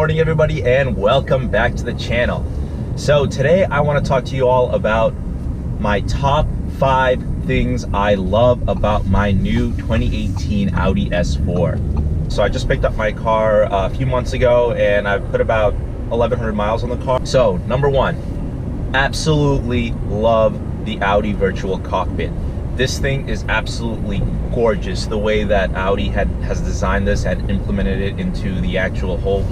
morning, everybody, and welcome back to the channel. So today I want to talk to you all about my top 5 things I love about my new 2018 Audi S4. So I just picked up my car a few months ago and I've put about 1,100 miles on the car. So number 1, absolutely love the Audi virtual cockpit. This thing is absolutely gorgeous, the way that Audi has designed this and implemented it into the actual whole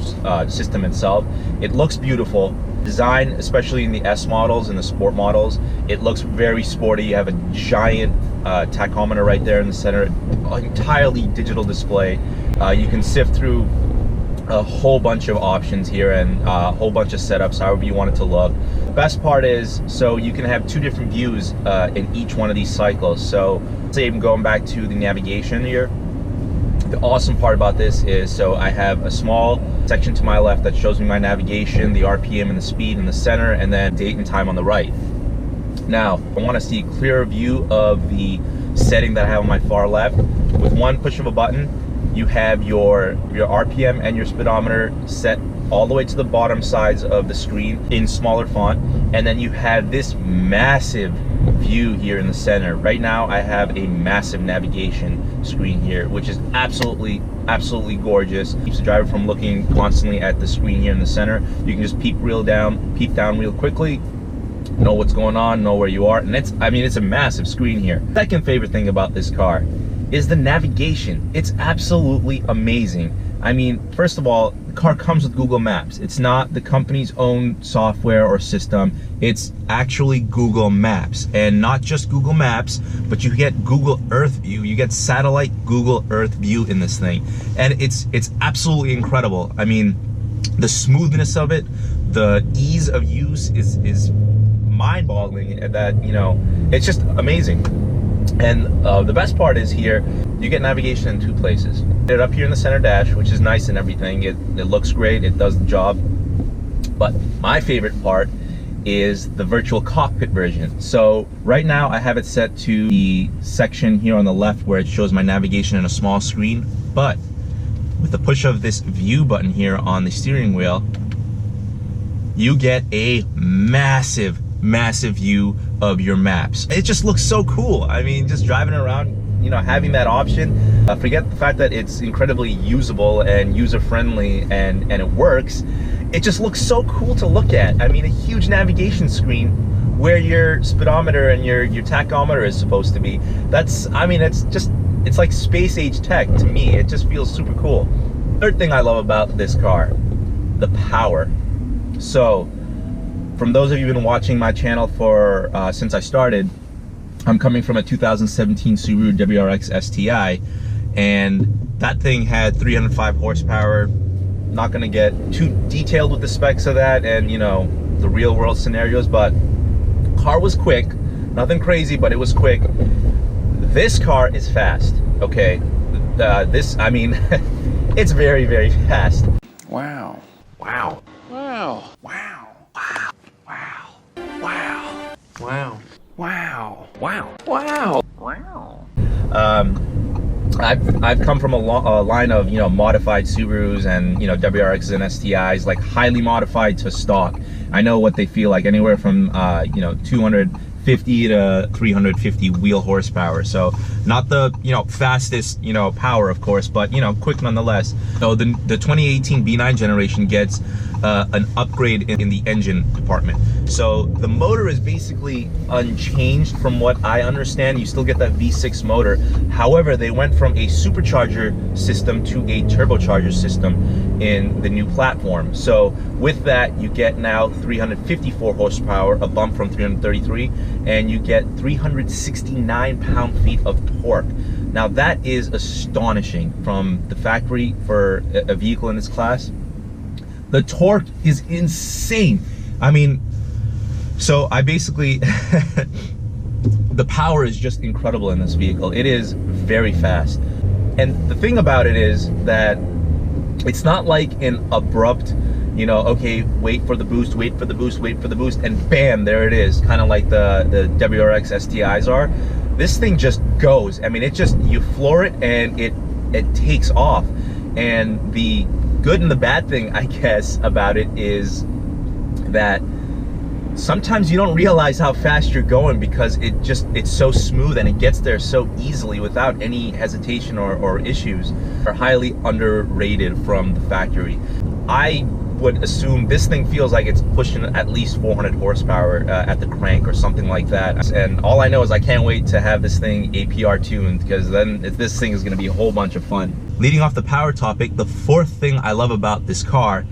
system itself. It looks beautiful. Design, especially in the S models and the sport models, it looks very sporty. You have a giant tachometer right there in the center, entirely digital display. You can sift through a whole bunch of options here and a whole bunch of setups, however you want it to look. The best part is, so you can have 2 different views in each one of these cycles. So say I'm going back to the navigation here. The awesome part about this is, so I have a small section to my left that shows me my navigation, the RPM and the speed in the center, and then date and time on the right. Now, I want to see a clearer view of the setting that I have on my far left. With one push of a button, you have your RPM and your speedometer set all the way to the bottom sides of the screen in smaller font, and then you have this massive view here in the center. Right now I have a massive navigation screen here, which is absolutely gorgeous. Keeps the driver from looking constantly at the screen here in the center. You can just peep down real quickly, know what's going on, know where you are, and it's a massive screen here. Second favorite thing about this car is the navigation. It's absolutely amazing. I mean, first of all, the car comes with Google Maps. It's not the company's own software or system. It's actually Google Maps. And not just Google Maps, but you get Google Earth View. You get satellite Google Earth View in this thing. And it's absolutely incredible. I mean, the smoothness of it, the ease of use is mind-boggling. That, you know, it's just amazing. And the best part is here, you get navigation in 2 places. Get it up here in the center dash, which is nice and everything. It looks great, it does the job. But my favorite part is the virtual cockpit version. So right now I have it set to the section here on the left where it shows my navigation in a small screen. But with the push of this view button here on the steering wheel, you get a massive view of your maps. It just looks so cool. I mean, just driving around, you know, having that option, forget the fact that it's incredibly usable and user-friendly and it works. It just looks so cool to look at. I mean, a huge navigation screen where your speedometer and your tachometer is supposed to be. It's like space age tech to me. It just feels super cool. Third thing I love about this car, the power. So from those of you who've been watching my channel for since I started, I'm coming from a 2017 Subaru WRX STI, and that thing had 305 horsepower. Not gonna get too detailed with the specs of that and, you know, the real world scenarios, but car was quick. Nothing crazy, but it was quick. This car is fast, okay? It's very fast. Wow. Wow. Wow. Wow. I've come from a line of, you know, modified Subarus and, you know, WRXs and STIs, like highly modified to stock. I know what they feel like, anywhere from you know, 250 to 350 wheel horsepower. So not the, you know, fastest, you know, power of course, but, you know, quick nonetheless. So the 2018 B9 generation gets an upgrade in the engine department. So the motor is basically unchanged from what I understand. You still get that V6 motor. However, they went from a supercharger system to a turbocharger system in the new platform. So with that, you get now 354 horsepower, a bump from 333, and you get 369 pound-feet of torque. Now that is astonishing from the factory for a vehicle in this class. The torque is insane. I mean, so I basically, the power is just incredible in this vehicle. It is very fast. And the thing about it is that it's not like an abrupt, you know, okay, wait for the boost, wait for the boost, wait for the boost, and bam, there it is, kind of like the WRX STIs are. This thing just goes. I mean, it just, you floor it and it takes off. And the good and the bad thing, I guess, about it is that sometimes you don't realize how fast you're going because it's so smooth and it gets there so easily without any hesitation or issues. Are highly underrated from the factory. I would assume this thing feels like it's pushing at least 400 horsepower at the crank or something like that. And all I know is I can't wait to have this thing APR tuned, because then this thing is going to be a whole bunch of fun. Leading off the power topic, the fourth thing I love about this car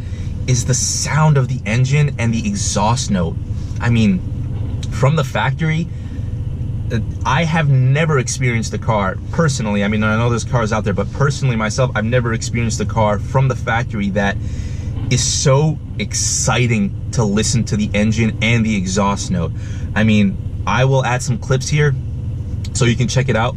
is the sound of the engine and the exhaust note. I mean, from the factory, I have never experienced a car personally. I mean, I know there's cars out there, but personally myself, I've never experienced a car from the factory that is so exciting to listen to the engine and the exhaust note. I mean, I will add some clips here so you can check it out.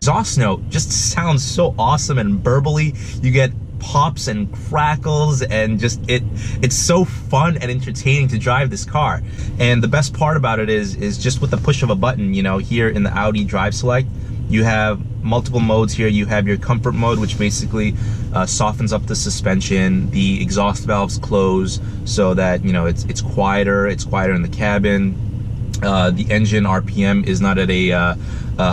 Exhaust note just sounds so awesome and burbly. You get pops and crackles, and just it's so fun and entertaining to drive this car. And the best part about it is just with the push of a button, you know, here in the Audi Drive Select, you have multiple modes here. You have your comfort mode, which basically softens up the suspension. The exhaust valves close so that, you know, it's quieter in the cabin. The engine RPM is not at a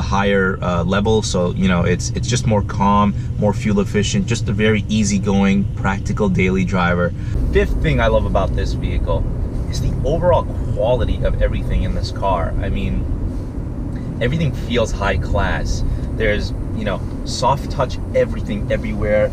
higher level, so you know it's just more calm, more fuel efficient, just a very easygoing, practical daily driver. Fifth thing I love about this vehicle is the overall quality of everything in this car. I mean, everything feels high class. There's, you know, soft touch everything everywhere,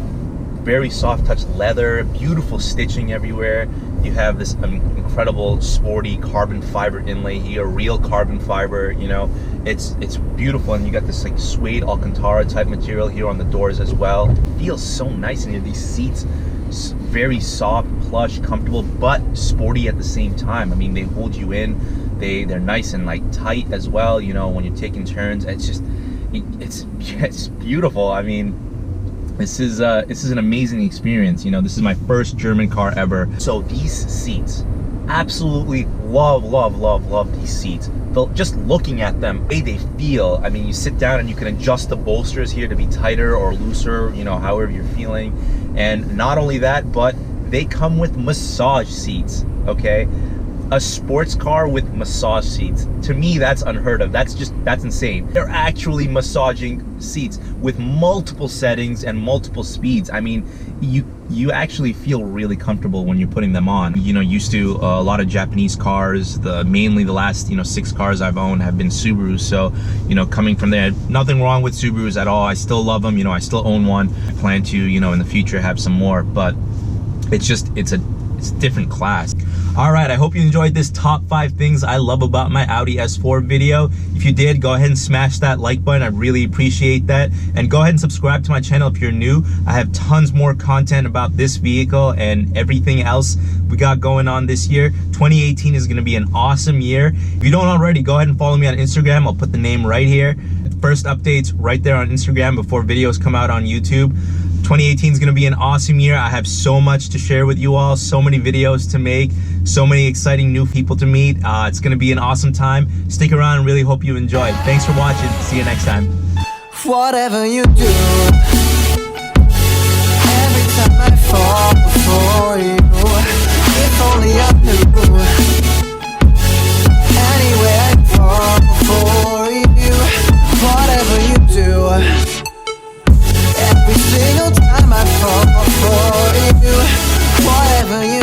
very soft touch leather, beautiful stitching everywhere. You have this incredible sporty carbon fiber inlay here, real carbon fiber, you know, it's beautiful. And you got this like suede Alcantara type material here on the doors as well. It feels so nice, and these seats, very soft, plush, comfortable, but sporty at the same time. I mean, they hold you in, they're nice and like tight as well, you know, when you're taking turns. It's beautiful. I mean, this is an amazing experience. You know, this is my first German car ever. So these seats, absolutely love these seats. Just looking at them, the way they feel. I mean, you sit down and you can adjust the bolsters here to be tighter or looser, you know, however you're feeling. And not only that, but they come with massage seats, okay? A sports car with massage seats. To me, that's unheard of. That's insane. They're actually massaging seats with multiple settings and multiple speeds. I mean, you actually feel really comfortable when you're putting them on. You know, used to a lot of Japanese cars, mainly the last, you know, 6 cars I've owned have been Subarus. So, you know, coming from there, nothing wrong with Subarus at all. I still love them. You know, I still own one. I plan to, you know, in the future have some more, but it's a different class. All right, I hope you enjoyed this top 5 things I love about my Audi S4 video. If you did, go ahead and smash that like button. I really appreciate that. And go ahead and subscribe to my channel if you're new. I have tons more content about this vehicle and everything else we got going on this year. 2018 is gonna be an awesome year. If you don't already, go ahead and follow me on Instagram. I'll put the name right here. First updates right there on Instagram before videos come out on YouTube. 2018 is going to be an awesome year. I have so much to share with you all, so many videos to make, so many exciting new people to meet. It's going to be an awesome time. Stick around and really hope you enjoy. Thanks for watching. See you next time. Whatever you do, every time I fall before you, if only I knew. Anywhere I fall before you, whatever you do, every single time I fall for you, whatever you